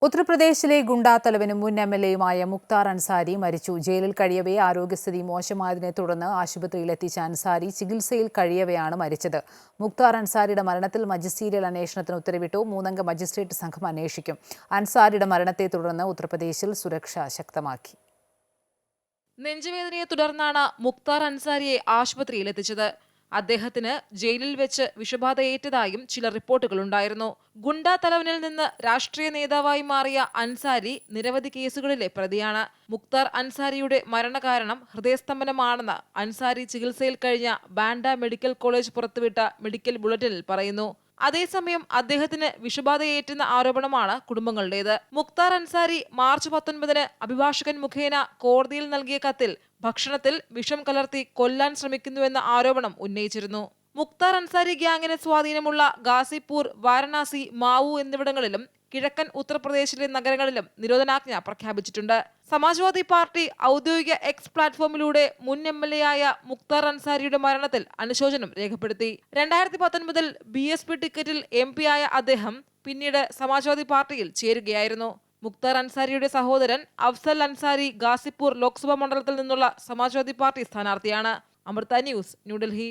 ഉത്തർപ്രദേശിലെ ഗുണ്ടാ തലവനും മുൻ എംഎൽഎയുമായ മുക്താർ അൻസാരി മരിച്ചു. ജയിലിൽ കഴിയവേ ആരോഗ്യസ്ഥിതി മോശമായതിനെ തുടർന്ന് ആശുപത്രിയിലെത്തിച്ച അൻസാരി ചികിത്സയിൽ കഴിയവെയാണ് മരിച്ചത്. മുക്താർ അൻസാരിയുടെ മരണത്തിൽ മജിസ്റ്റീരിയൽ അന്വേഷണത്തിന് ഉത്തരവിട്ടു. 3-അംഗ മജിസ്ട്രേറ്റ് സംഘം അന്വേഷിക്കും. അൻസാരിയുടെ മരണത്തെ തുടർന്ന് ഉത്തർപ്രദേശിൽ സുരക്ഷ ശക്തമാക്കി. നെഞ്ചുവേദനയെ തുടർന്നാണ് മുക്താർ അൻസാരിയെ ആശുപത്രിയിലെത്തിച്ചത്. അദ്ദേഹത്തിന് ജയിലിൽ വെച്ച് വിഷബാധയേറ്റതായും ചില റിപ്പോർട്ടുകളുണ്ടായിരുന്നു. ഗുണ്ടാ തലവനിൽ നിന്ന് രാഷ്ട്രീയ നേതാവായി മാറിയ അൻസാരി നിരവധി കേസുകളിലെ പ്രതിയാണ്. മുക്താർ അൻസാരിയുടെ മരണകാരണം ഹൃദയസ്തംഭനമാണെന്ന് അൻസാരി ചികിത്സയിൽ കഴിഞ്ഞ ബാൻഡ മെഡിക്കൽ കോളേജ് പുറത്തുവിട്ട മെഡിക്കൽ ബുള്ളറ്റിനിൽ പറയുന്നു. അതേസമയം അദ്ദേഹത്തിന് വിഷബാധയേറ്റെന്ന ആരോപണമാണ് കുടുംബങ്ങളുടേത്. മുക്താർ അൻസാരി മാർച്ച് 19-ന് അഭിഭാഷകൻ മുഖേന കോടതിയിൽ നൽകിയ കത്തിൽ ഭക്ഷണത്തിൽ വിഷം കലർത്തി കൊല്ലാൻ ശ്രമിക്കുന്നുവെന്ന ആരോപണം ഉന്നയിച്ചിരുന്നു. മുക്താർ അൻസാരി ഗ്യാങ്ങിന് സ്വാധീനമുള്ള ഗാസിപൂർ, വാരണാസി, മാവു എന്നിവിടങ്ങളിലും കിഴക്കൻ ഉത്തർപ്രദേശിലെ നഗരങ്ങളിലും നിരോധനാജ്ഞ പ്രഖ്യാപിച്ചിട്ടുണ്ട്. സമാജ്വാദി പാർട്ടി ഔദ്യോഗിക എക്സ് പ്ലാറ്റ്ഫോമിലൂടെ മുൻ എംഎൽഎയായ മുക്താർ അൻസാരിയുടെ മരണത്തിൽ അനുശോചനം രേഖപ്പെടുത്തി. 2019-ൽ BSP ടിക്കറ്റിൽ MP ആയ അദ്ദേഹം പിന്നീട് സമാജ്വാദി പാർട്ടിയിൽ ചേരുകയായിരുന്നു. മുക്താർ അൻസാരിയുടെ സഹോദരൻ അഫ്സൽ അൻസാരി ഗാസിപൂർ ലോക്സഭാ മണ്ഡലത്തിൽ നിന്നുള്ള സമാജ്വാദി പാർട്ടി സ്ഥാനാർത്ഥിയാണ്. അമൃത ന്യൂസ്, ന്യൂഡൽഹി.